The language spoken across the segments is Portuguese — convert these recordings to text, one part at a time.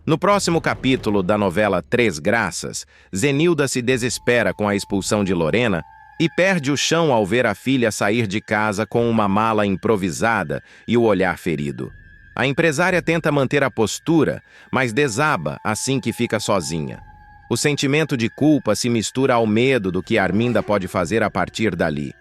No próximo capítulo da novela Três Graças, Zenilda se desespera com a expulsão de Lorena e perde o chão ao ver a filha sair de casa com uma mala improvisada e o olhar ferido. A empresária tenta manter a postura, mas desaba assim que fica sozinha. O sentimento de culpa se mistura ao medo do que Arminda pode fazer a partir dali.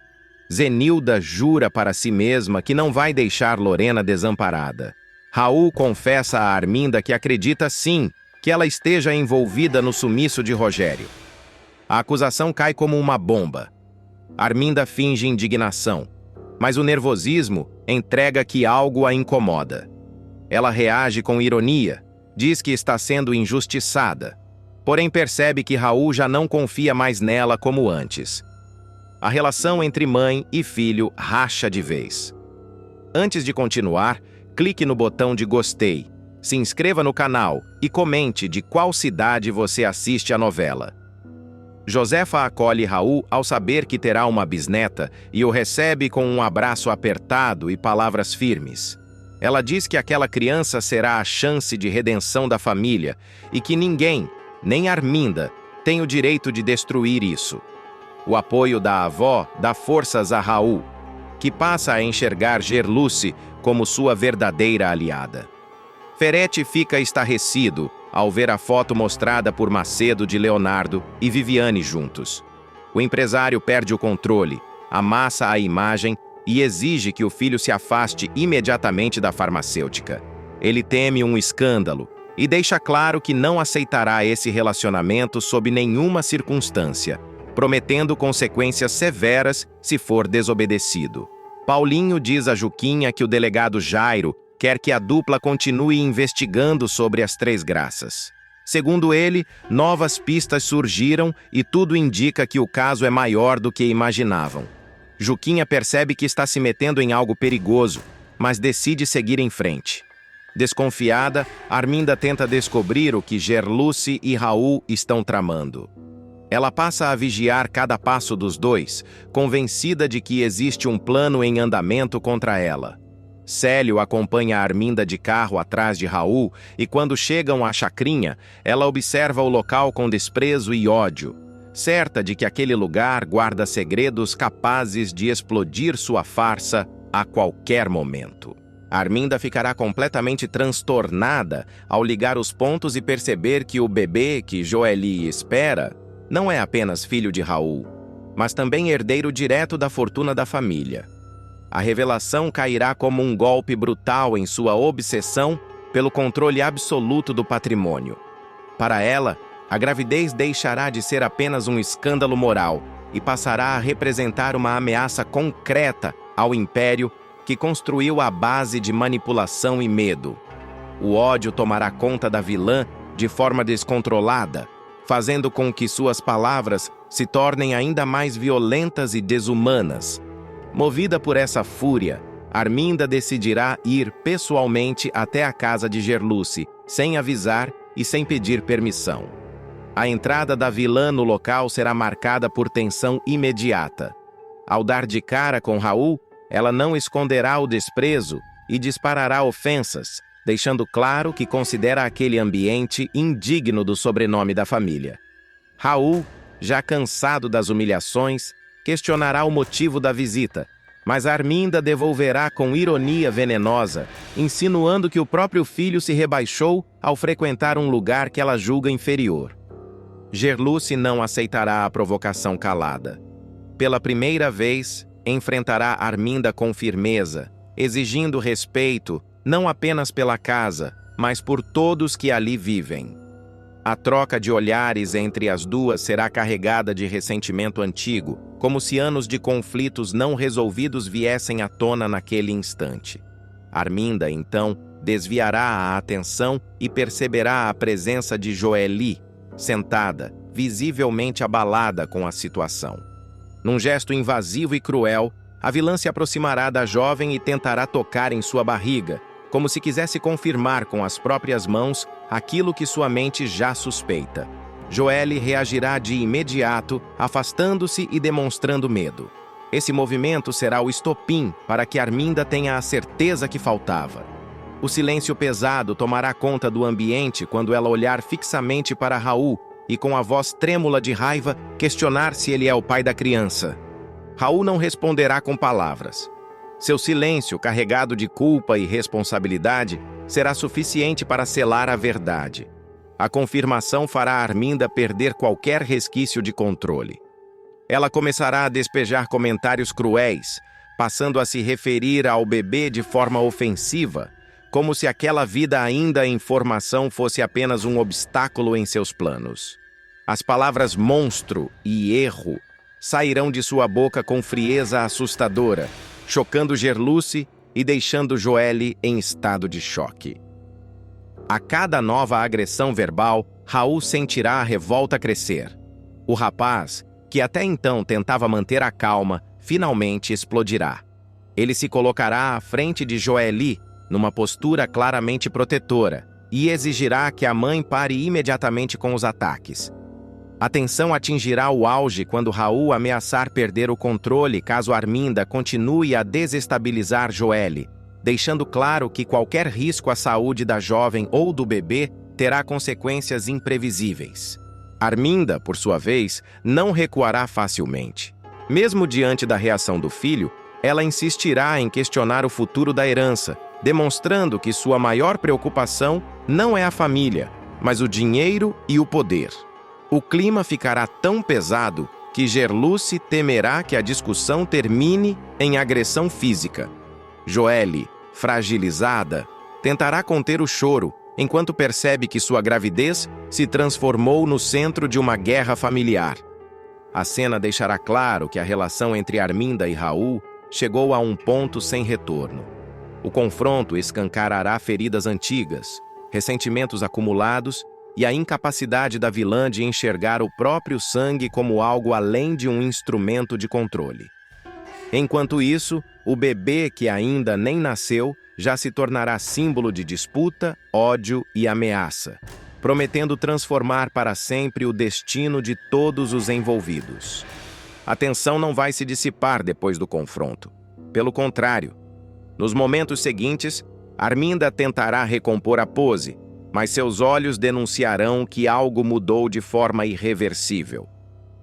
Zenilda jura para si mesma que não vai deixar Lorena desamparada. Raul confessa a Arminda que acredita sim que ela esteja envolvida no sumiço de Rogério. A acusação cai como uma bomba. Arminda finge indignação, mas o nervosismo entrega que algo a incomoda. Ela reage com ironia, diz que está sendo injustiçada, porém percebe que Raul já não confia mais nela como antes. A relação entre mãe e filho racha de vez. Antes de continuar, clique no botão de gostei, se inscreva no canal e comente de qual cidade você assiste a novela. Josefa acolhe Raul ao saber que terá uma bisneta e o recebe com um abraço apertado e palavras firmes. Ela diz que aquela criança será a chance de redenção da família e que ninguém, nem Arminda, tem o direito de destruir isso. O apoio da avó dá forças a Raul, que passa a enxergar Gerluce como sua verdadeira aliada. Ferete fica estarrecido ao ver a foto mostrada por Macedo de Leonardo e Viviane juntos. O empresário perde o controle, amassa a imagem e exige que o filho se afaste imediatamente da farmacêutica. Ele teme um escândalo e deixa claro que não aceitará esse relacionamento sob nenhuma circunstância, prometendo consequências severas se for desobedecido. Paulinho diz a Juquinha que o delegado Jairo quer que a dupla continue investigando sobre as Três Graças. Segundo ele, novas pistas surgiram e tudo indica que o caso é maior do que imaginavam. Juquinha percebe que está se metendo em algo perigoso, mas decide seguir em frente. Desconfiada, Arminda tenta descobrir o que Gerluce e Raul estão tramando. Ela passa a vigiar cada passo dos dois, convencida de que existe um plano em andamento contra ela. Célio acompanha Arminda de carro atrás de Raul e quando chegam à chacrinha, ela observa o local com desprezo e ódio, certa de que aquele lugar guarda segredos capazes de explodir sua farsa a qualquer momento. Arminda ficará completamente transtornada ao ligar os pontos e perceber que o bebê que Joely espera não é apenas filho de Raul, mas também herdeiro direto da fortuna da família. A revelação cairá como um golpe brutal em sua obsessão pelo controle absoluto do patrimônio. Para ela, a gravidez deixará de ser apenas um escândalo moral e passará a representar uma ameaça concreta ao império que construiu a base de manipulação e medo. O ódio tomará conta da vilã de forma descontrolada, fazendo com que suas palavras se tornem ainda mais violentas e desumanas. Movida por essa fúria, Arminda decidirá ir pessoalmente até a casa de Gerluce, sem avisar e sem pedir permissão. A entrada da vilã no local será marcada por tensão imediata. Ao dar de cara com Raul, ela não esconderá o desprezo e disparará ofensas, deixando claro que considera aquele ambiente indigno do sobrenome da família. Raul, já cansado das humilhações, questionará o motivo da visita, mas Arminda devolverá com ironia venenosa, insinuando que o próprio filho se rebaixou ao frequentar um lugar que ela julga inferior. Gerluce não aceitará a provocação calada. Pela primeira vez, enfrentará Arminda com firmeza, exigindo respeito não apenas pela casa, mas por todos que ali vivem. A troca de olhares entre as duas será carregada de ressentimento antigo, como se anos de conflitos não resolvidos viessem à tona naquele instante. Arminda, então, desviará a atenção e perceberá a presença de Joely, sentada, visivelmente abalada com a situação. Num gesto invasivo e cruel, a vilã se aproximará da jovem e tentará tocar em sua barriga, como se quisesse confirmar com as próprias mãos aquilo que sua mente já suspeita. Joely reagirá de imediato, afastando-se e demonstrando medo. Esse movimento será o estopim para que Arminda tenha a certeza que faltava. O silêncio pesado tomará conta do ambiente quando ela olhar fixamente para Raul e, com a voz trêmula de raiva, questionar se ele é o pai da criança. Raul não responderá com palavras. Seu silêncio, carregado de culpa e responsabilidade, será suficiente para selar a verdade. A confirmação fará Arminda perder qualquer resquício de controle. Ela começará a despejar comentários cruéis, passando a se referir ao bebê de forma ofensiva, como se aquela vida ainda em formação fosse apenas um obstáculo em seus planos. As palavras monstro e erro sairão de sua boca com frieza assustadora, chocando Gerluce e deixando Joelle em estado de choque. A cada nova agressão verbal, Raul sentirá a revolta crescer. O rapaz, que até então tentava manter a calma, finalmente explodirá. Ele se colocará à frente de Joelle, numa postura claramente protetora, e exigirá que a mãe pare imediatamente com os ataques. A tensão atingirá o auge quando Raul ameaçar perder o controle caso Arminda continue a desestabilizar Joelle, deixando claro que qualquer risco à saúde da jovem ou do bebê terá consequências imprevisíveis. Arminda, por sua vez, não recuará facilmente. Mesmo diante da reação do filho, ela insistirá em questionar o futuro da herança, demonstrando que sua maior preocupação não é a família, mas o dinheiro e o poder. O clima ficará tão pesado que Gerluce temerá que a discussão termine em agressão física. Joelle, fragilizada, tentará conter o choro, enquanto percebe que sua gravidez se transformou no centro de uma guerra familiar. A cena deixará claro que a relação entre Arminda e Raul chegou a um ponto sem retorno. O confronto escancarará feridas antigas, ressentimentos acumulados e a incapacidade da vilã de enxergar o próprio sangue como algo além de um instrumento de controle. Enquanto isso, o bebê que ainda nem nasceu já se tornará símbolo de disputa, ódio e ameaça, prometendo transformar para sempre o destino de todos os envolvidos. A tensão não vai se dissipar depois do confronto. Pelo contrário, nos momentos seguintes, Arminda tentará recompor a pose, mas seus olhos denunciarão que algo mudou de forma irreversível.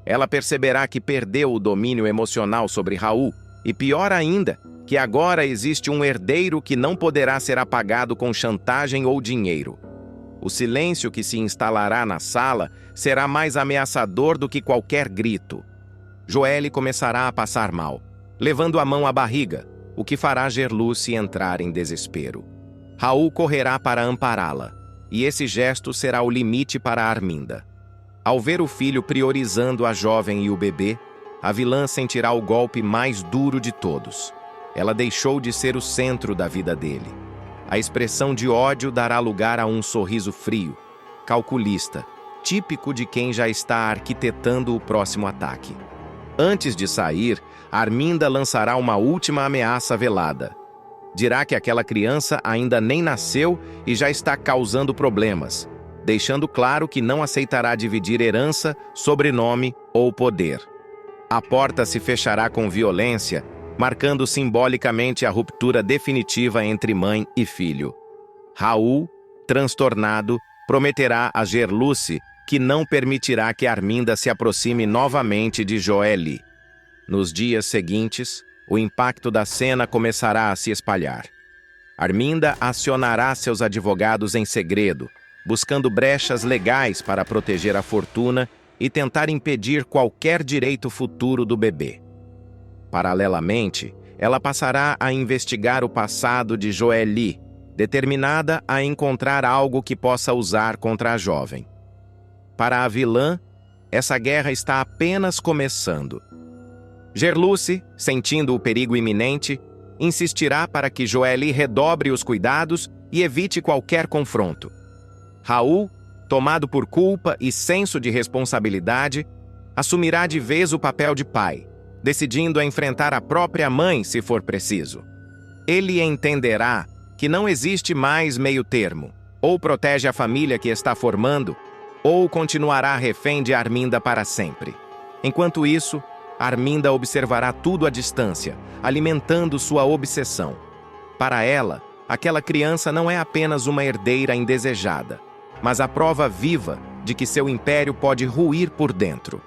Ela perceberá que perdeu o domínio emocional sobre Raul, e pior ainda, que agora existe um herdeiro que não poderá ser apagado com chantagem ou dinheiro. O silêncio que se instalará na sala será mais ameaçador do que qualquer grito. Joelle começará a passar mal, levando a mão à barriga, o que fará Gerluce entrar em desespero. Raul correrá para ampará-la, e esse gesto será o limite para Arminda. Ao ver o filho priorizando a jovem e o bebê, a vilã sentirá o golpe mais duro de todos. Ela deixou de ser o centro da vida dele. A expressão de ódio dará lugar a um sorriso frio, calculista, típico de quem já está arquitetando o próximo ataque. Antes de sair, Arminda lançará uma última ameaça velada. Dirá que aquela criança ainda nem nasceu e já está causando problemas, deixando claro que não aceitará dividir herança, sobrenome ou poder. A porta se fechará com violência, marcando simbolicamente a ruptura definitiva entre mãe e filho. Raul, transtornado, prometerá a Gerluce que não permitirá que Arminda se aproxime novamente de Joelle. Nos dias seguintes, o impacto da cena começará a se espalhar. Arminda acionará seus advogados em segredo, buscando brechas legais para proteger a fortuna e tentar impedir qualquer direito futuro do bebê. Paralelamente, ela passará a investigar o passado de Joelle, determinada a encontrar algo que possa usar contra a jovem. Para a vilã, essa guerra está apenas começando. Gerluce, sentindo o perigo iminente, insistirá para que Joelle redobre os cuidados e evite qualquer confronto. Raul, tomado por culpa e senso de responsabilidade, assumirá de vez o papel de pai, decidindo enfrentar a própria mãe se for preciso. Ele entenderá que não existe mais meio-termo. Ou protege a família que está formando, ou continuará refém de Arminda para sempre. Enquanto isso, Arminda observará tudo à distância, alimentando sua obsessão. Para ela, aquela criança não é apenas uma herdeira indesejada, mas a prova viva de que seu império pode ruir por dentro.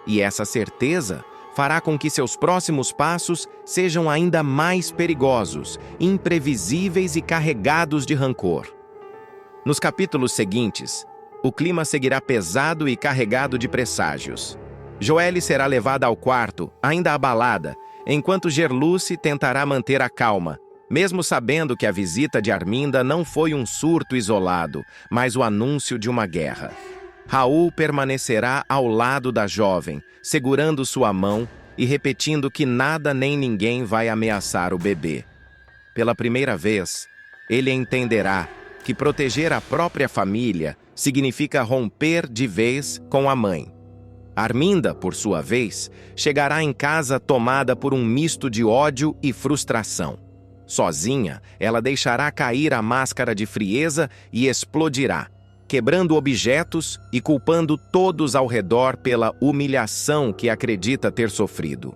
E essa certeza fará com que seus próximos passos sejam ainda mais perigosos, imprevisíveis e carregados de rancor. Nos capítulos seguintes, o clima seguirá pesado e carregado de presságios. Joelle será levada ao quarto, ainda abalada, enquanto Gerluce tentará manter a calma, mesmo sabendo que a visita de Arminda não foi um surto isolado, mas o anúncio de uma guerra. Raul permanecerá ao lado da jovem, segurando sua mão e repetindo que nada nem ninguém vai ameaçar o bebê. Pela primeira vez, ele entenderá que proteger a própria família significa romper de vez com a mãe. Arminda, por sua vez, chegará em casa tomada por um misto de ódio e frustração. Sozinha, ela deixará cair a máscara de frieza e explodirá, quebrando objetos e culpando todos ao redor pela humilhação que acredita ter sofrido.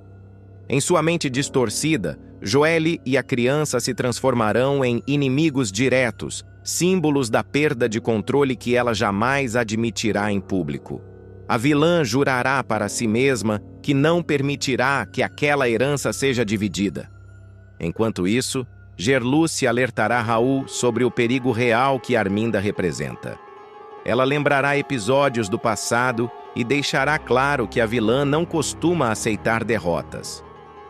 Em sua mente distorcida, Joelle e a criança se transformarão em inimigos diretos, símbolos da perda de controle que ela jamais admitirá em público. A vilã jurará para si mesma que não permitirá que aquela herança seja dividida. Enquanto isso, Gerluce alertará Raul sobre o perigo real que Arminda representa. Ela lembrará episódios do passado e deixará claro que a vilã não costuma aceitar derrotas.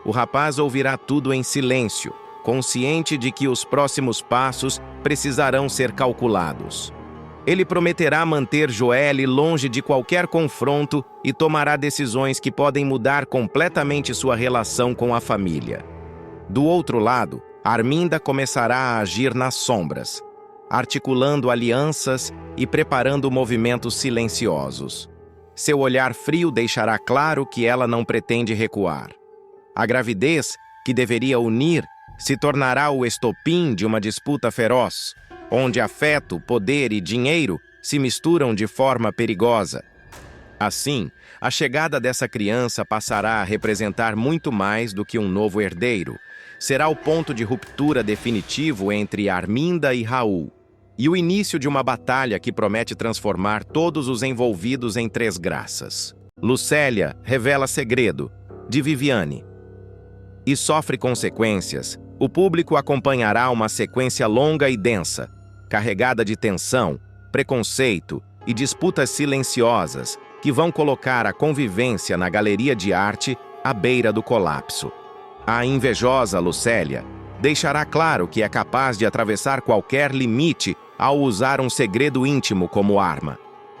O rapaz ouvirá tudo em silêncio, consciente de que os próximos passos precisarão ser calculados. Ele prometerá manter Joelle longe de qualquer confronto e tomará decisões que podem mudar completamente sua relação com a família. Do outro lado, Arminda começará a agir nas sombras, articulando alianças e preparando movimentos silenciosos. Seu olhar frio deixará claro que ela não pretende recuar. A gravidez, que deveria unir, se tornará o estopim de uma disputa feroz, onde afeto, poder e dinheiro se misturam de forma perigosa. Assim, a chegada dessa criança passará a representar muito mais do que um novo herdeiro. Será o ponto de ruptura definitivo entre Arminda e Raul, e o início de uma batalha que promete transformar todos os envolvidos em três graças. Lucélia revela segredo, de Viviane. E sofre consequências. O público acompanhará uma sequência longa e densa, carregada de tensão, preconceito e disputas silenciosas que vão colocar a convivência na galeria de arte à beira do colapso. A invejosa Lucélia deixará claro que é capaz de atravessar qualquer limite ao usar um segredo íntimo como arma.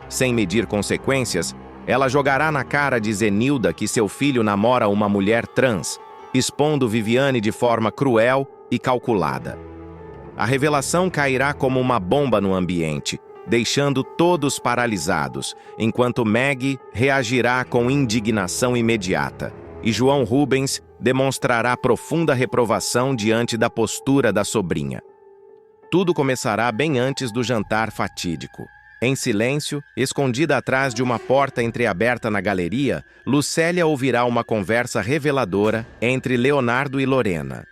Sem medir consequências, ela jogará na cara de Zenilda que seu filho namora uma mulher trans, expondo Viviane de forma cruel e calculada. A revelação cairá como uma bomba no ambiente, deixando todos paralisados, enquanto Maggie reagirá com indignação imediata, e João Rubens demonstrará profunda reprovação diante da postura da sobrinha. Tudo começará bem antes do jantar fatídico. Em silêncio, escondida atrás de uma porta entreaberta na galeria, Lucélia ouvirá uma conversa reveladora entre Leonardo e Lorena.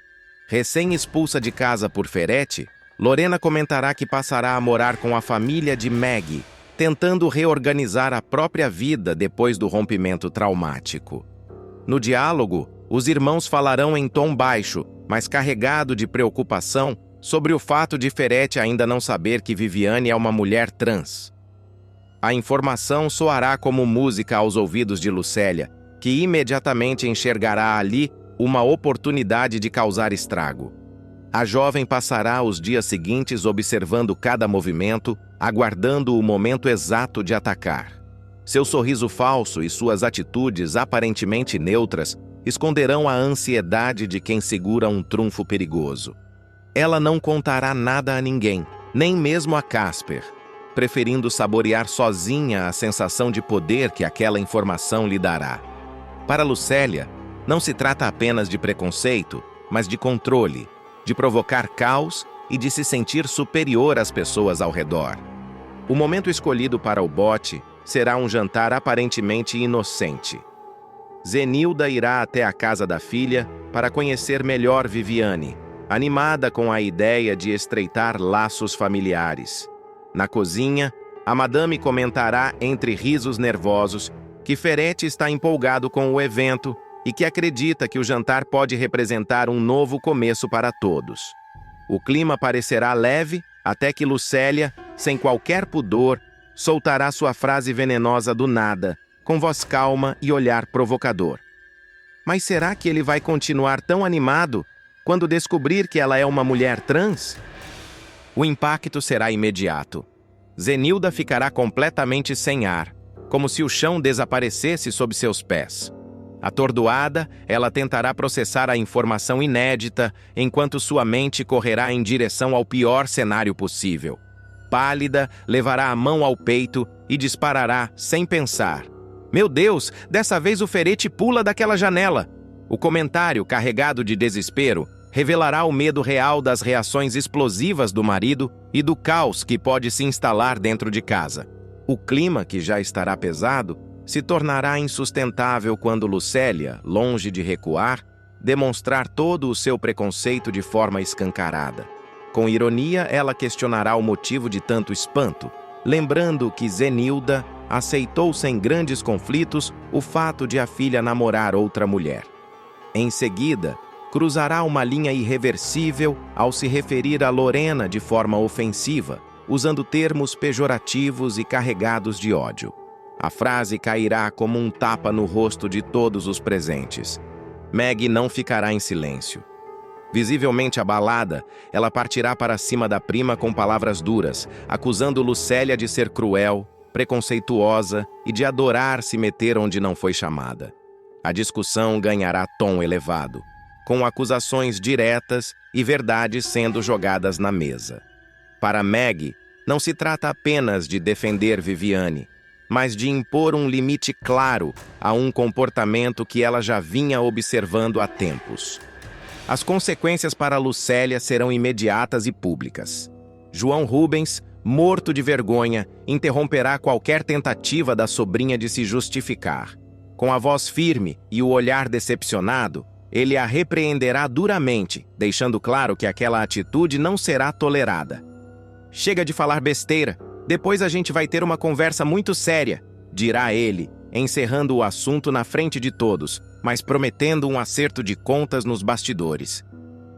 Recém-expulsa de casa por Ferete, Lorena comentará que passará a morar com a família de Maggie, tentando reorganizar a própria vida depois do rompimento traumático. No diálogo, os irmãos falarão em tom baixo, mas carregado de preocupação, sobre o fato de Ferete ainda não saber que Viviane é uma mulher trans. A informação soará como música aos ouvidos de Lucélia, que imediatamente enxergará ali uma oportunidade de causar estrago. A jovem passará os dias seguintes observando cada movimento, aguardando o momento exato de atacar. Seu sorriso falso e suas atitudes aparentemente neutras esconderão a ansiedade de quem segura um trunfo perigoso. Ela não contará nada a ninguém, nem mesmo a Casper, preferindo saborear sozinha a sensação de poder que aquela informação lhe dará. Para Lucélia, não se trata apenas de preconceito, mas de controle, de provocar caos e de se sentir superior às pessoas ao redor. O momento escolhido para o bote será um jantar aparentemente inocente. Zenilda irá até a casa da filha para conhecer melhor Viviane, animada com a ideia de estreitar laços familiares. Na cozinha, a madame comentará entre risos nervosos que Ferretti está empolgado com o evento e que acredita que o jantar pode representar um novo começo para todos. O clima parecerá leve até que Lucélia, sem qualquer pudor, soltará sua frase venenosa do nada, com voz calma e olhar provocador. Mas será que ele vai continuar tão animado quando descobrir que ela é uma mulher trans? O impacto será imediato. Zenilda ficará completamente sem ar, como se o chão desaparecesse sob seus pés. Atordoada, ela tentará processar a informação inédita, enquanto sua mente correrá em direção ao pior cenário possível. Pálida, levará a mão ao peito e disparará, sem pensar. Meu Deus, dessa vez o Ferretti pula daquela janela. O comentário, carregado de desespero, revelará o medo real das reações explosivas do marido e do caos que pode se instalar dentro de casa. O clima, que já estará pesado, se tornará insustentável quando Lucélia, longe de recuar, demonstrar todo o seu preconceito de forma escancarada. Com ironia, ela questionará o motivo de tanto espanto, lembrando que Zenilda aceitou sem grandes conflitos o fato de a filha namorar outra mulher. Em seguida, cruzará uma linha irreversível ao se referir a Lorena de forma ofensiva, usando termos pejorativos e carregados de ódio. A frase cairá como um tapa no rosto de todos os presentes. Meg não ficará em silêncio. Visivelmente abalada, ela partirá para cima da prima com palavras duras, acusando Lucélia de ser cruel, preconceituosa e de adorar se meter onde não foi chamada. A discussão ganhará tom elevado, com acusações diretas e verdades sendo jogadas na mesa. Para Meg, não se trata apenas de defender Viviane, mas de impor um limite claro a um comportamento que ela já vinha observando há tempos. As consequências para Lucélia serão imediatas e públicas. João Rubens, morto de vergonha, interromperá qualquer tentativa da sobrinha de se justificar. Com a voz firme e o olhar decepcionado, ele a repreenderá duramente, deixando claro que aquela atitude não será tolerada. Chega de falar besteira, depois a gente vai ter uma conversa muito séria, dirá ele, encerrando o assunto na frente de todos, mas prometendo um acerto de contas nos bastidores.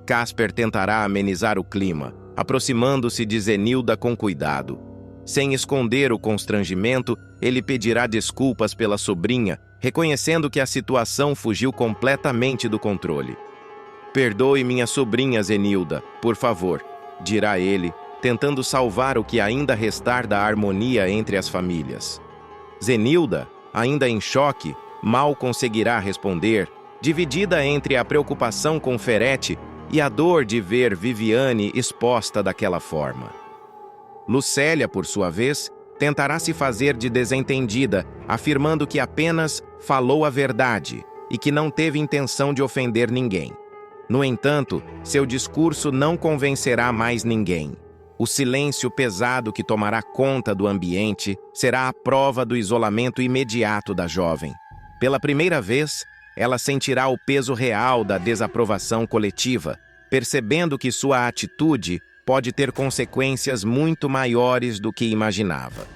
Casper tentará amenizar o clima, aproximando-se de Zenilda com cuidado. Sem esconder o constrangimento, ele pedirá desculpas pela sobrinha, reconhecendo que a situação fugiu completamente do controle. Perdoe minha sobrinha, Zenilda, por favor, dirá ele, tentando salvar o que ainda restar da harmonia entre as famílias. Zenilda, ainda em choque, mal conseguirá responder, dividida entre a preocupação com Ferretti e a dor de ver Viviane exposta daquela forma. Lucélia, por sua vez, tentará se fazer de desentendida, afirmando que apenas falou a verdade e que não teve intenção de ofender ninguém. No entanto, seu discurso não convencerá mais ninguém. O silêncio pesado que tomará conta do ambiente será a prova do isolamento imediato da jovem. Pela primeira vez, ela sentirá o peso real da desaprovação coletiva, percebendo que sua atitude pode ter consequências muito maiores do que imaginava.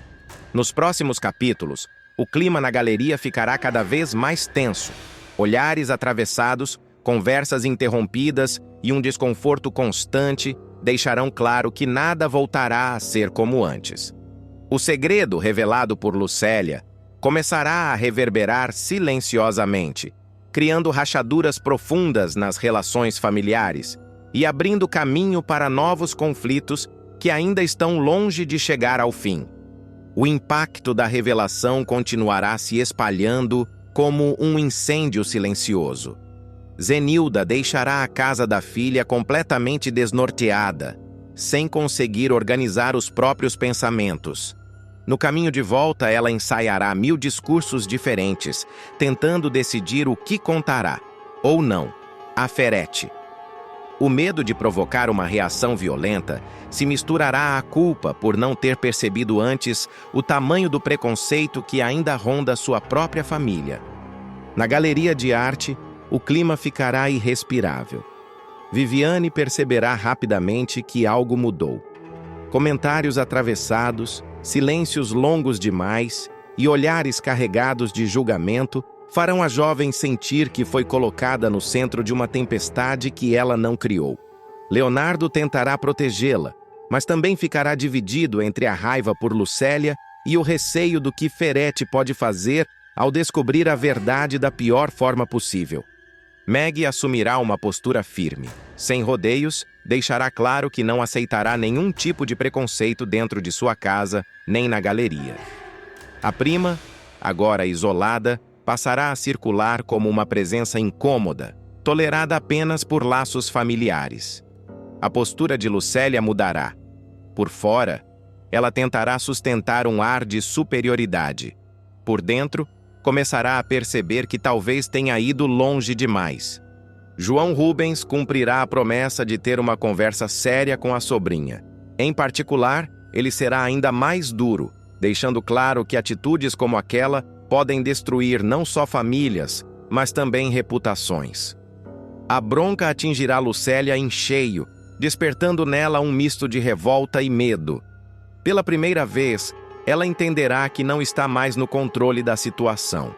Nos próximos capítulos, o clima na galeria ficará cada vez mais tenso. Olhares atravessados, conversas interrompidas e um desconforto constante deixarão claro que nada voltará a ser como antes. O segredo revelado por Lucélia começará a reverberar silenciosamente, criando rachaduras profundas nas relações familiares e abrindo caminho para novos conflitos que ainda estão longe de chegar ao fim. O impacto da revelação continuará se espalhando como um incêndio silencioso. Zenilda deixará a casa da filha completamente desnorteada, sem conseguir organizar os próprios pensamentos. No caminho de volta, ela ensaiará 1000 discursos diferentes, tentando decidir o que contará, ou não, a Ferretti. O medo de provocar uma reação violenta se misturará à culpa por não ter percebido antes o tamanho do preconceito que ainda ronda sua própria família. Na galeria de arte, o clima ficará irrespirável. Viviane perceberá rapidamente que algo mudou. Comentários atravessados, silêncios longos demais e olhares carregados de julgamento farão a jovem sentir que foi colocada no centro de uma tempestade que ela não criou. Leonardo tentará protegê-la, mas também ficará dividido entre a raiva por Lucélia e o receio do que Ferete pode fazer ao descobrir a verdade da pior forma possível. Maggie assumirá uma postura firme. Sem rodeios, deixará claro que não aceitará nenhum tipo de preconceito dentro de sua casa, nem na galeria. A prima, agora isolada, passará a circular como uma presença incômoda, tolerada apenas por laços familiares. A postura de Lucélia mudará. Por fora, ela tentará sustentar um ar de superioridade. Por dentro, começará a perceber que talvez tenha ido longe demais. João Rubens cumprirá a promessa de ter uma conversa séria com a sobrinha. Em particular, ele será ainda mais duro, deixando claro que atitudes como aquela podem destruir não só famílias, mas também reputações. A bronca atingirá Lucélia em cheio, despertando nela um misto de revolta e medo. Pela primeira vez, ela entenderá que não está mais no controle da situação.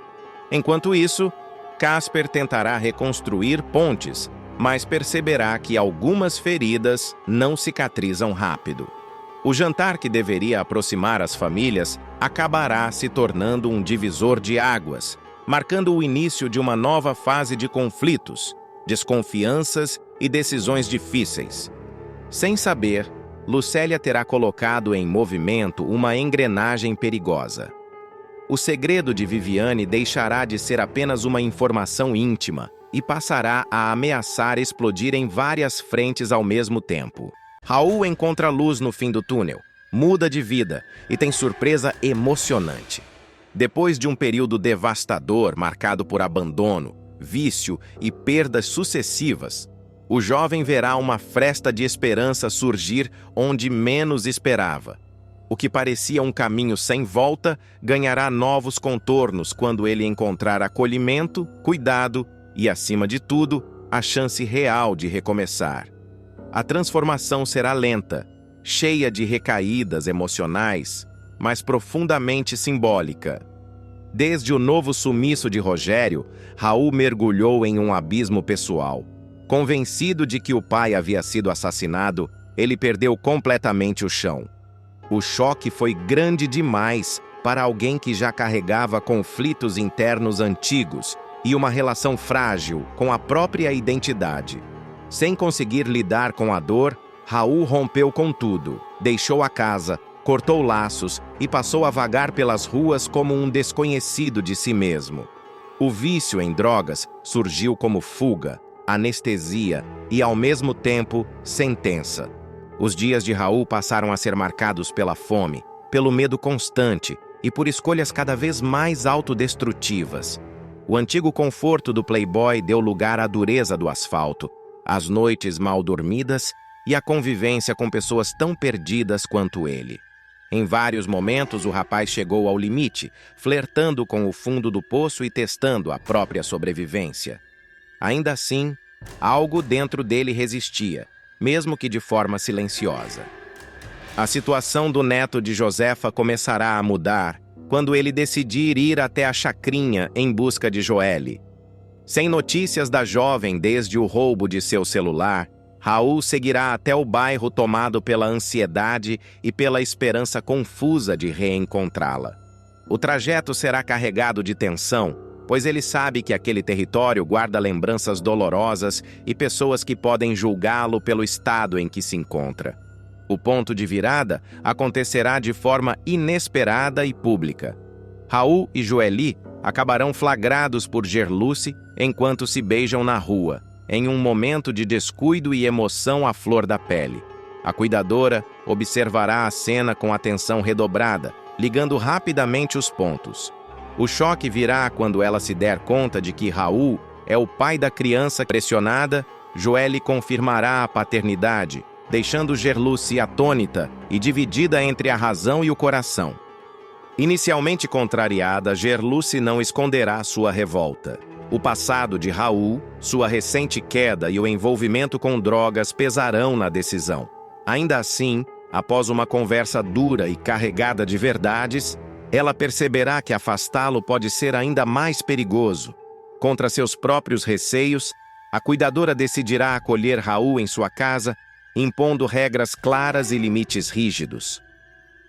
Enquanto isso, Casper tentará reconstruir pontes, mas perceberá que algumas feridas não cicatrizam rápido. O jantar que deveria aproximar as famílias acabará se tornando um divisor de águas, marcando o início de uma nova fase de conflitos, desconfianças e decisões difíceis. Sem saber, Lucélia terá colocado em movimento uma engrenagem perigosa. O segredo de Viviane deixará de ser apenas uma informação íntima e passará a ameaçar explodir em várias frentes ao mesmo tempo. Raul encontra luz no fim do túnel, muda de vida e tem surpresa emocionante. Depois de um período devastador marcado por abandono, vício e perdas sucessivas, o jovem verá uma fresta de esperança surgir onde menos esperava. O que parecia um caminho sem volta ganhará novos contornos quando ele encontrar acolhimento, cuidado e, acima de tudo, a chance real de recomeçar. A transformação será lenta, cheia de recaídas emocionais, mas profundamente simbólica. Desde o novo sumiço de Rogério, Raul mergulhou em um abismo pessoal. Convencido de que o pai havia sido assassinado, ele perdeu completamente o chão. O choque foi grande demais para alguém que já carregava conflitos internos antigos e uma relação frágil com a própria identidade. Sem conseguir lidar com a dor, Raul rompeu com tudo, deixou a casa, cortou laços e passou a vagar pelas ruas como um desconhecido de si mesmo. O vício em drogas surgiu como fuga, anestesia e, ao mesmo tempo, sentença. Os dias de Raul passaram a ser marcados pela fome, pelo medo constante e por escolhas cada vez mais autodestrutivas. O antigo conforto do playboy deu lugar à dureza do asfalto, às noites mal dormidas e à convivência com pessoas tão perdidas quanto ele. Em vários momentos, o rapaz chegou ao limite, flertando com o fundo do poço e testando a própria sobrevivência. Ainda assim, algo dentro dele resistia, mesmo que de forma silenciosa. A situação do neto de Josefa começará a mudar quando ele decidir ir até a chacrinha em busca de Joelle. Sem notícias da jovem desde o roubo de seu celular, Raul seguirá até o bairro tomado pela ansiedade e pela esperança confusa de reencontrá-la. O trajeto será carregado de tensão, pois ele sabe que aquele território guarda lembranças dolorosas e pessoas que podem julgá-lo pelo estado em que se encontra. O ponto de virada acontecerá de forma inesperada e pública. Raul e Joeli acabarão flagrados por Gerluce enquanto se beijam na rua, em um momento de descuido e emoção à flor da pele. A cuidadora observará a cena com atenção redobrada, ligando rapidamente os pontos. O choque virá quando ela se der conta de que Raul é o pai da criança pressionada. Joelle confirmará a paternidade, deixando Gerluce atônita e dividida entre a razão e o coração. Inicialmente contrariada, Gerluce não esconderá sua revolta. O passado de Raul, sua recente queda e o envolvimento com drogas pesarão na decisão. Ainda assim, após uma conversa dura e carregada de verdades, ela perceberá que afastá-lo pode ser ainda mais perigoso. Contra seus próprios receios, a cuidadora decidirá acolher Raul em sua casa, impondo regras claras e limites rígidos.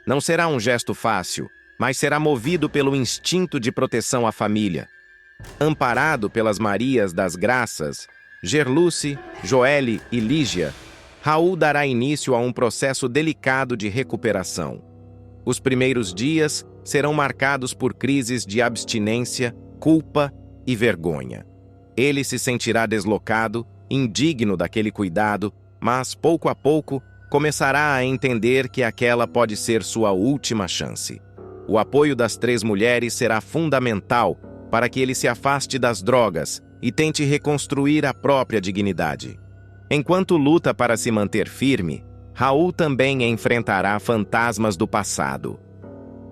Não será um gesto fácil, mas será movido pelo instinto de proteção à família. Amparado pelas Marias das Graças, Gerluce, Joelle e Lígia, Raul dará início a um processo delicado de recuperação. Os primeiros dias serão marcados por crises de abstinência, culpa e vergonha. Ele se sentirá deslocado, indigno daquele cuidado, mas, pouco a pouco, começará a entender que aquela pode ser sua última chance. O apoio das 3 mulheres será fundamental para que ele se afaste das drogas e tente reconstruir a própria dignidade. Enquanto luta para se manter firme, Raul também enfrentará fantasmas do passado.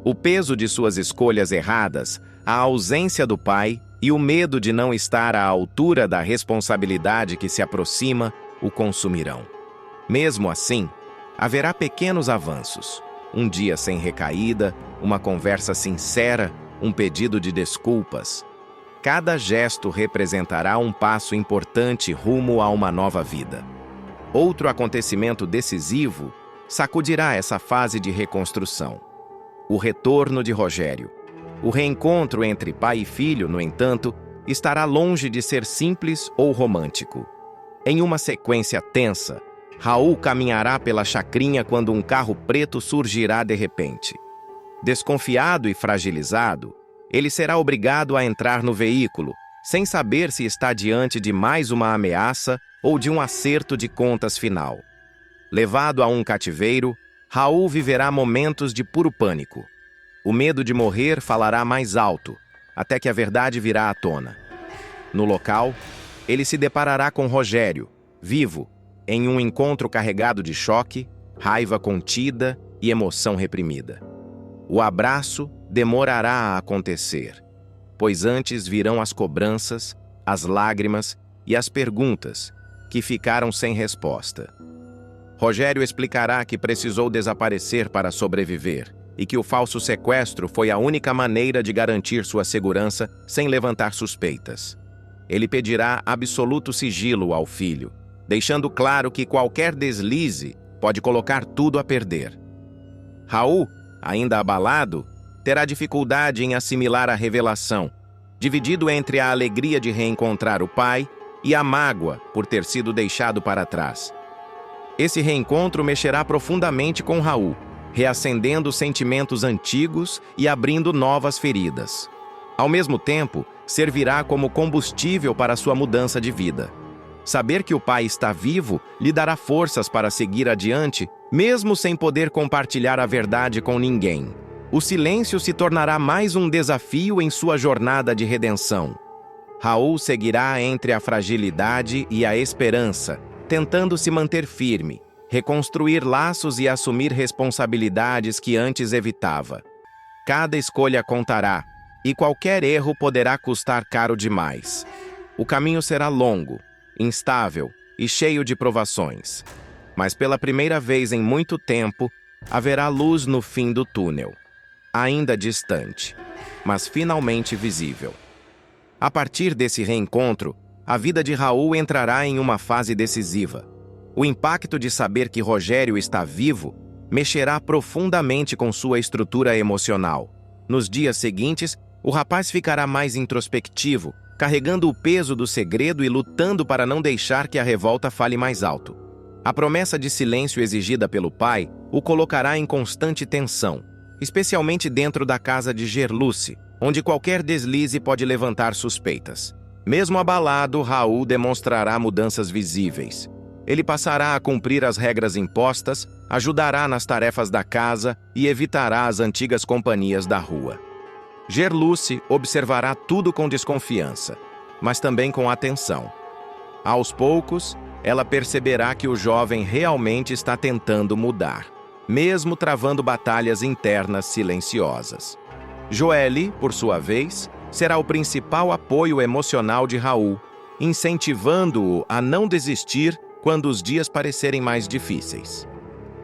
O peso de suas escolhas erradas, a ausência do pai e o medo de não estar à altura da responsabilidade que se aproxima o consumirão. Mesmo assim, haverá pequenos avanços. Um dia sem recaída, uma conversa sincera, um pedido de desculpas. Cada gesto representará um passo importante rumo a uma nova vida. Outro acontecimento decisivo sacudirá essa fase de reconstrução. O retorno de Rogério. O reencontro entre pai e filho, no entanto, estará longe de ser simples ou romântico. Em uma sequência tensa, Raul caminhará pela chacrinha quando um carro preto surgirá de repente. Desconfiado e fragilizado, ele será obrigado a entrar no veículo, sem saber se está diante de mais uma ameaça ou de um acerto de contas final. Levado a um cativeiro, Raul viverá momentos de puro pânico. O medo de morrer falará mais alto, até que a verdade virá à tona. No local, ele se deparará com Rogério, vivo, em um encontro carregado de choque, raiva contida e emoção reprimida. O abraço demorará a acontecer, pois antes virão as cobranças, as lágrimas e as perguntas, que ficaram sem resposta. Rogério explicará que precisou desaparecer para sobreviver e que o falso sequestro foi a única maneira de garantir sua segurança sem levantar suspeitas. Ele pedirá absoluto sigilo ao filho, deixando claro que qualquer deslize pode colocar tudo a perder. Raul, ainda abalado, terá dificuldade em assimilar a revelação, dividido entre a alegria de reencontrar o pai e a mágoa por ter sido deixado para trás. Esse reencontro mexerá profundamente com Raul, reacendendo sentimentos antigos e abrindo novas feridas. Ao mesmo tempo, servirá como combustível para sua mudança de vida. Saber que o pai está vivo lhe dará forças para seguir adiante, mesmo sem poder compartilhar a verdade com ninguém. O silêncio se tornará mais um desafio em sua jornada de redenção. Raul seguirá entre a fragilidade e a esperança, tentando se manter firme, reconstruir laços e assumir responsabilidades que antes evitava. Cada escolha contará, e qualquer erro poderá custar caro demais. O caminho será longo, instável e cheio de provações. Mas pela primeira vez em muito tempo, haverá luz no fim do túnel. Ainda distante, mas finalmente visível. A partir desse reencontro, a vida de Raul entrará em uma fase decisiva. O impacto de saber que Rogério está vivo mexerá profundamente com sua estrutura emocional. Nos dias seguintes, o rapaz ficará mais introspectivo, carregando o peso do segredo e lutando para não deixar que a revolta fale mais alto. A promessa de silêncio exigida pelo pai o colocará em constante tensão, especialmente dentro da casa de Gerluce, onde qualquer deslize pode levantar suspeitas. Mesmo abalado, Raul demonstrará mudanças visíveis. Ele passará a cumprir as regras impostas, ajudará nas tarefas da casa e evitará as antigas companhias da rua. Gerluce observará tudo com desconfiança, mas também com atenção. Aos poucos, ela perceberá que o jovem realmente está tentando mudar, mesmo travando batalhas internas silenciosas. Joelle, por sua vez, será o principal apoio emocional de Raul, incentivando-o a não desistir quando os dias parecerem mais difíceis.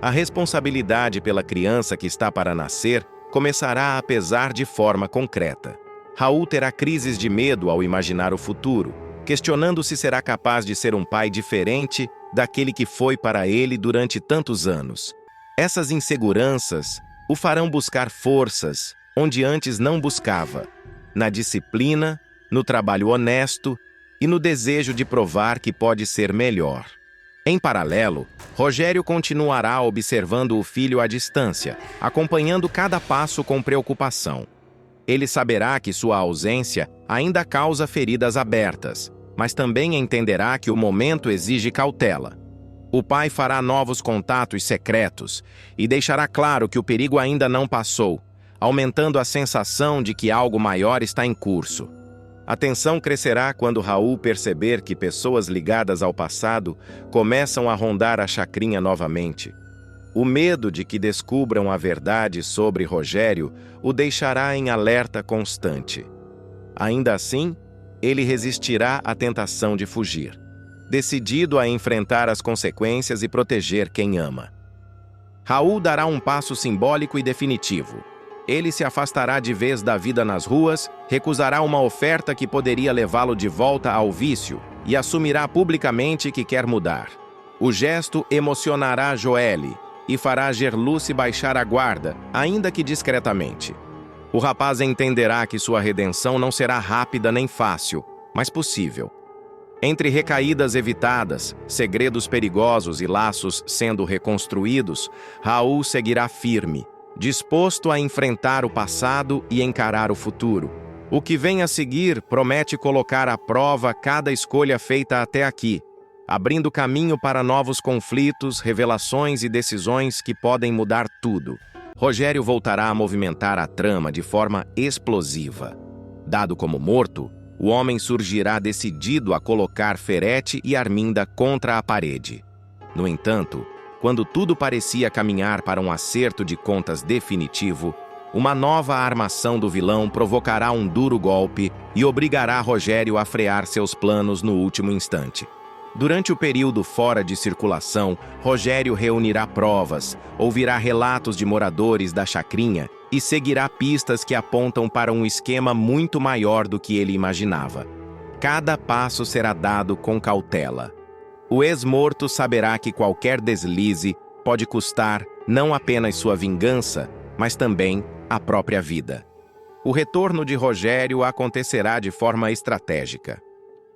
A responsabilidade pela criança que está para nascer começará a pesar de forma concreta. Raul terá crises de medo ao imaginar o futuro, questionando se será capaz de ser um pai diferente daquele que foi para ele durante tantos anos. Essas inseguranças o farão buscar forças onde antes não buscava, na disciplina, no trabalho honesto e no desejo de provar que pode ser melhor. Em paralelo, Rogério continuará observando o filho à distância, acompanhando cada passo com preocupação. Ele saberá que sua ausência ainda causa feridas abertas, mas também entenderá que o momento exige cautela. O pai fará novos contatos secretos e deixará claro que o perigo ainda não passou, aumentando a sensação de que algo maior está em curso. A tensão crescerá quando Raul perceber que pessoas ligadas ao passado começam a rondar a chacrinha novamente. O medo de que descubram a verdade sobre Rogério o deixará em alerta constante. Ainda assim, ele resistirá à tentação de fugir, decidido a enfrentar as consequências e proteger quem ama. Raul dará um passo simbólico e definitivo. Ele se afastará de vez da vida nas ruas, recusará uma oferta que poderia levá-lo de volta ao vício e assumirá publicamente que quer mudar. O gesto emocionará Joelle e fará Gerluce baixar a guarda, ainda que discretamente. O rapaz entenderá que sua redenção não será rápida nem fácil, mas possível. Entre recaídas evitadas, segredos perigosos e laços sendo reconstruídos, Raul seguirá firme, disposto a enfrentar o passado e encarar o futuro. O que vem a seguir promete colocar à prova cada escolha feita até aqui, abrindo caminho para novos conflitos, revelações e decisões que podem mudar tudo. Rogério voltará a movimentar a trama de forma explosiva. Dado como morto, o homem surgirá decidido a colocar Ferete e Arminda contra a parede. No entanto, quando tudo parecia caminhar para um acerto de contas definitivo, uma nova armação do vilão provocará um duro golpe e obrigará Rogério a frear seus planos no último instante. Durante o período fora de circulação, Rogério reunirá provas, ouvirá relatos de moradores da chacrinha e seguirá pistas que apontam para um esquema muito maior do que ele imaginava. Cada passo será dado com cautela. O ex-morto saberá que qualquer deslize pode custar não apenas sua vingança, mas também a própria vida. O retorno de Rogério acontecerá de forma estratégica.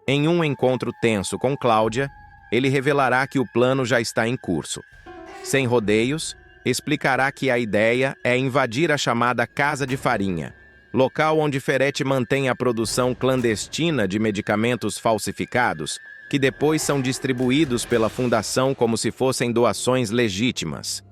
Em um encontro tenso com Cláudia, ele revelará que o plano já está em curso. Sem rodeios, explicará que a ideia é invadir a chamada Casa de Farinha, local onde Ferete mantém a produção clandestina de medicamentos falsificados, que depois são distribuídos pela fundação como se fossem doações legítimas.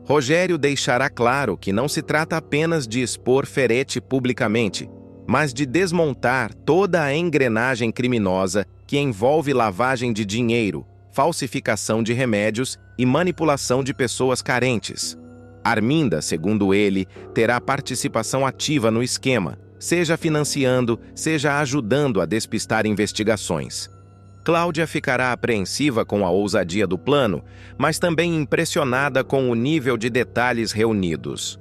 Rogério deixará claro que não se trata apenas de expor Ferete publicamente, mas de desmontar toda a engrenagem criminosa que envolve lavagem de dinheiro, falsificação de remédios e manipulação de pessoas carentes. Arminda, segundo ele, terá participação ativa no esquema, seja financiando, seja ajudando a despistar investigações. Cláudia ficará apreensiva com a ousadia do plano, mas também impressionada com o nível de detalhes reunidos.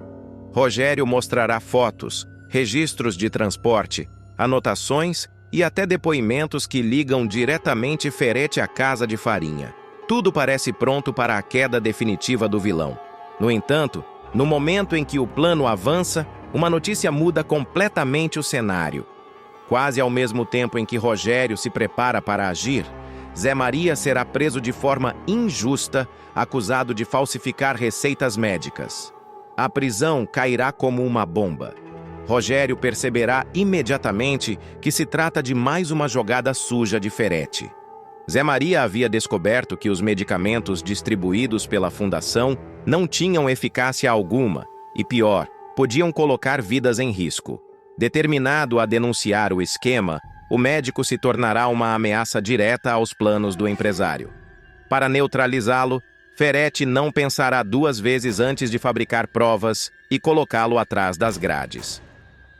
Rogério mostrará fotos, registros de transporte, anotações e até depoimentos que ligam diretamente Ferete à Casa de Farinha. Tudo parece pronto para a queda definitiva do vilão. No entanto, no momento em que o plano avança, uma notícia muda completamente o cenário. Quase ao mesmo tempo em que Rogério se prepara para agir, Zé Maria será preso de forma injusta, acusado de falsificar receitas médicas. A prisão cairá como uma bomba. Rogério perceberá imediatamente que se trata de mais uma jogada suja de Ferete. Zé Maria havia descoberto que os medicamentos distribuídos pela fundação não tinham eficácia alguma e, pior, podiam colocar vidas em risco. Determinado a denunciar o esquema, o médico se tornará uma ameaça direta aos planos do empresário. Para neutralizá-lo, Ferete não pensará duas vezes antes de fabricar provas e colocá-lo atrás das grades.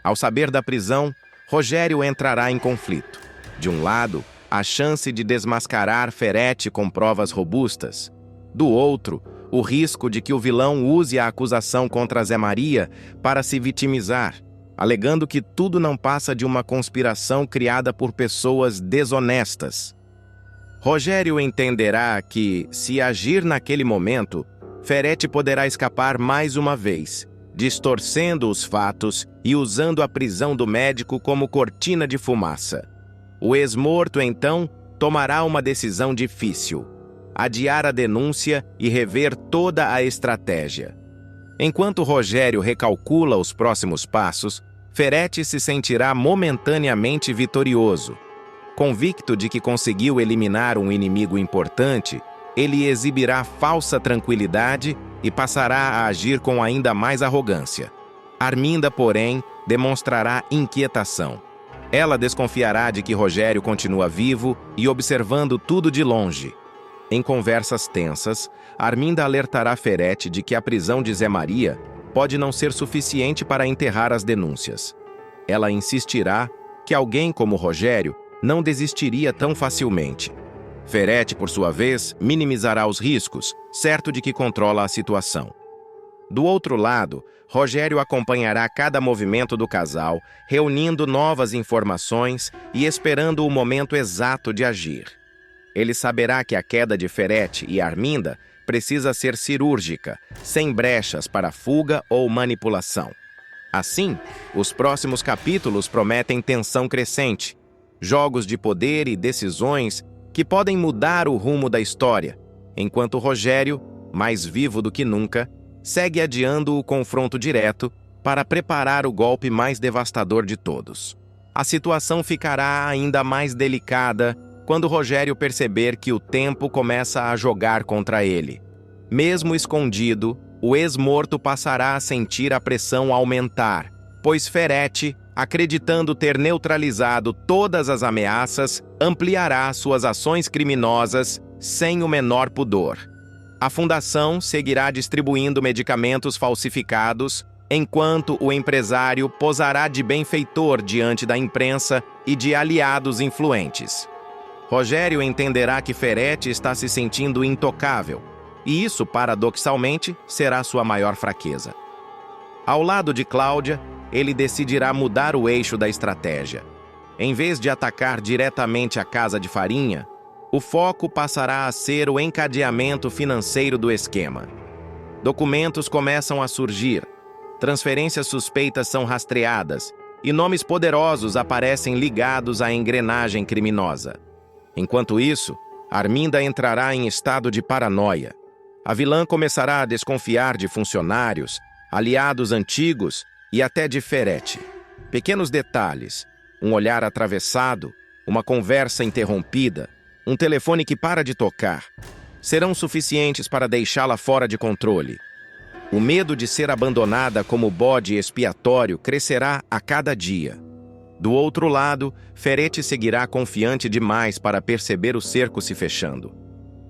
Ao saber da prisão, Rogério entrará em conflito. De um lado, a chance de desmascarar Ferete com provas robustas. Do outro, o risco de que o vilão use a acusação contra Zé Maria para se vitimizar, alegando que tudo não passa de uma conspiração criada por pessoas desonestas. Rogério entenderá que, se agir naquele momento, Ferete poderá escapar mais uma vez, distorcendo os fatos e usando a prisão do médico como cortina de fumaça. O ex-morto, então, tomará uma decisão difícil: adiar a denúncia e rever toda a estratégia. Enquanto Rogério recalcula os próximos passos, Ferete se sentirá momentaneamente vitorioso. Convicto de que conseguiu eliminar um inimigo importante, ele exibirá falsa tranquilidade e passará a agir com ainda mais arrogância. Arminda, porém, demonstrará inquietação. Ela desconfiará de que Rogério continua vivo e observando tudo de longe. Em conversas tensas, Arminda alertará Ferete de que a prisão de Zé Maria pode não ser suficiente para enterrar as denúncias. Ela insistirá que alguém como Rogério não desistiria tão facilmente. Ferete, por sua vez, minimizará os riscos, certo de que controla a situação. Do outro lado, Rogério acompanhará cada movimento do casal, reunindo novas informações e esperando o momento exato de agir. Ele saberá que a queda de Ferete e Arminda precisa ser cirúrgica, sem brechas para fuga ou manipulação. Assim, os próximos capítulos prometem tensão crescente, jogos de poder e decisões que podem mudar o rumo da história, enquanto Rogério, mais vivo do que nunca, segue adiando o confronto direto para preparar o golpe mais devastador de todos. A situação ficará ainda mais delicada quando Rogério perceber que o tempo começa a jogar contra ele. Mesmo escondido, o ex-morto passará a sentir a pressão aumentar, pois Ferete, acreditando ter neutralizado todas as ameaças, ampliará suas ações criminosas sem o menor pudor. A fundação seguirá distribuindo medicamentos falsificados, enquanto o empresário posará de benfeitor diante da imprensa e de aliados influentes. Rogério entenderá que Ferete está se sentindo intocável, e isso, paradoxalmente, será sua maior fraqueza. Ao lado de Cláudia, ele decidirá mudar o eixo da estratégia. Em vez de atacar diretamente a casa de farinha, o foco passará a ser o encadeamento financeiro do esquema. Documentos começam a surgir, transferências suspeitas são rastreadas e nomes poderosos aparecem ligados à engrenagem criminosa. Enquanto isso, Arminda entrará em estado de paranoia. A vilã começará a desconfiar de funcionários, aliados antigos e até de Ferete. Pequenos detalhes, um olhar atravessado, uma conversa interrompida, um telefone que para de tocar, serão suficientes para deixá-la fora de controle. O medo de ser abandonada como bode expiatório crescerá a cada dia. Do outro lado, Ferete seguirá confiante demais para perceber o cerco se fechando.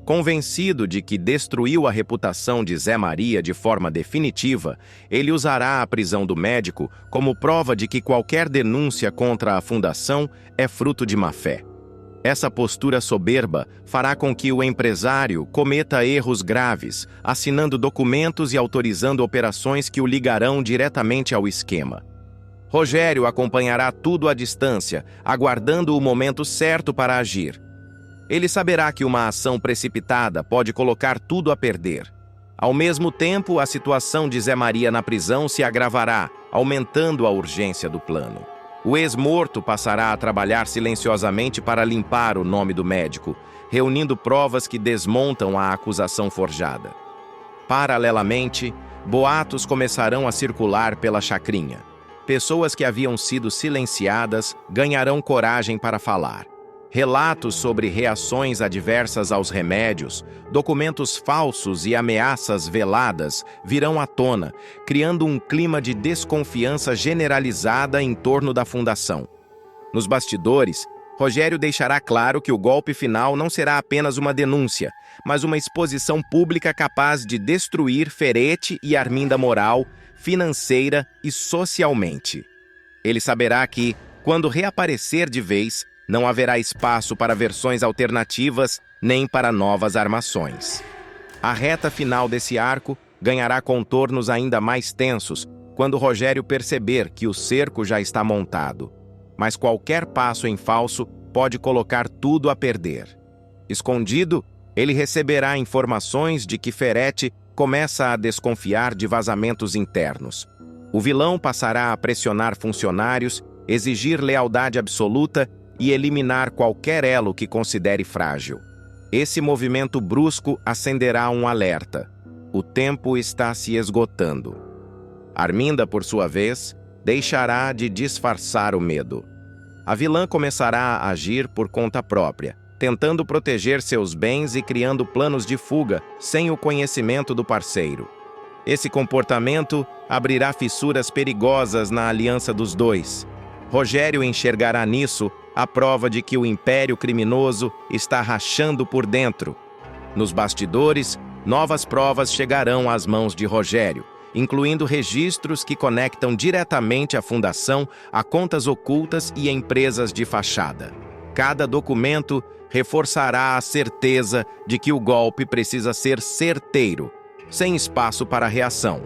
Convencido de que destruiu a reputação de Zé Maria de forma definitiva, ele usará a prisão do médico como prova de que qualquer denúncia contra a fundação é fruto de má-fé. Essa postura soberba fará com que o empresário cometa erros graves, assinando documentos e autorizando operações que o ligarão diretamente ao esquema. Rogério acompanhará tudo à distância, aguardando o momento certo para agir. Ele saberá que uma ação precipitada pode colocar tudo a perder. Ao mesmo tempo, a situação de Zé Maria na prisão se agravará, aumentando a urgência do plano. O ex-morto passará a trabalhar silenciosamente para limpar o nome do médico, reunindo provas que desmontam a acusação forjada. Paralelamente, boatos começarão a circular pela chacrinha. Pessoas que haviam sido silenciadas ganharão coragem para falar. Relatos sobre reações adversas aos remédios, documentos falsos e ameaças veladas virão à tona, criando um clima de desconfiança generalizada em torno da fundação. Nos bastidores, Rogério deixará claro que o golpe final não será apenas uma denúncia, mas uma exposição pública capaz de destruir Ferete e Arminda moral, financeira e socialmente. Ele saberá que, Quando reaparecer de vez, não haverá espaço para versões alternativas nem para novas armações. A reta final desse arco ganhará contornos ainda mais tensos quando Rogério perceber que o cerco já está montado. Mas qualquer passo em falso pode colocar tudo a perder. Escondido, ele receberá informações de que Ferretti começa a desconfiar de vazamentos internos. O vilão passará a pressionar funcionários, exigir lealdade absoluta e eliminar qualquer elo que considere frágil. Esse movimento brusco acenderá um alerta. O tempo está se esgotando. Arminda, por sua vez, deixará de disfarçar o medo. A vilã começará a agir por conta própria, tentando proteger seus bens e criando planos de fuga sem o conhecimento do parceiro. Esse comportamento abrirá fissuras perigosas na aliança dos dois. Rogério enxergará nisso a prova de que o império criminoso está rachando por dentro. Nos bastidores, novas provas chegarão às mãos de Rogério, incluindo registros que conectam diretamente a fundação a contas ocultas e empresas de fachada. Cada documento reforçará a certeza de que o golpe precisa ser certeiro, sem espaço para reação.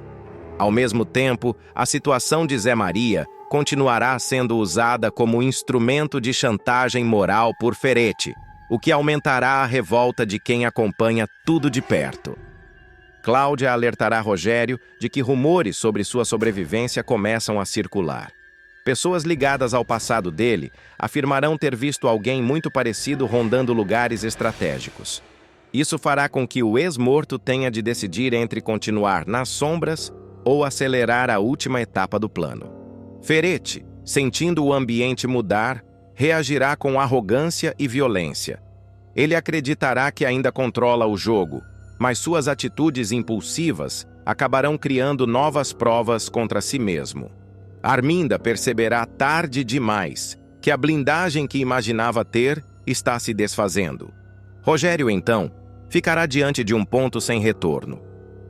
Ao mesmo tempo, a situação de Zé Maria continuará sendo usada como instrumento de chantagem moral por Ferretti, o que aumentará a revolta de quem acompanha tudo de perto. Cláudia alertará Rogério de que rumores sobre sua sobrevivência começam a circular. Pessoas ligadas ao passado dele afirmarão ter visto alguém muito parecido rondando lugares estratégicos. Isso fará com que o ex-morto tenha de decidir entre continuar nas sombras ou acelerar a última etapa do plano. Ferretti, sentindo o ambiente mudar, reagirá com arrogância e violência. Ele acreditará que ainda controla o jogo, mas suas atitudes impulsivas acabarão criando novas provas contra si mesmo. Arminda perceberá tarde demais que a blindagem que imaginava ter está se desfazendo. Rogério, então, ficará diante de um ponto sem retorno.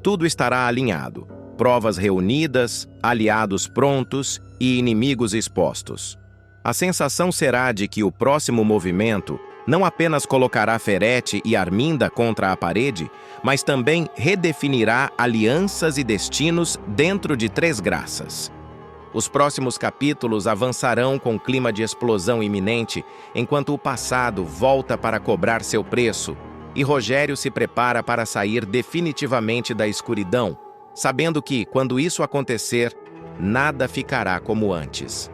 Tudo estará alinhado, provas reunidas, aliados prontos e inimigos expostos. A sensação será de que o próximo movimento não apenas colocará Ferretti e Arminda contra a parede, mas também redefinirá alianças e destinos dentro de Três Graças. Os próximos capítulos avançarão com clima de explosão iminente, enquanto o passado volta para cobrar seu preço, e Rogério se prepara para sair definitivamente da escuridão, sabendo que, quando isso acontecer, nada ficará como antes.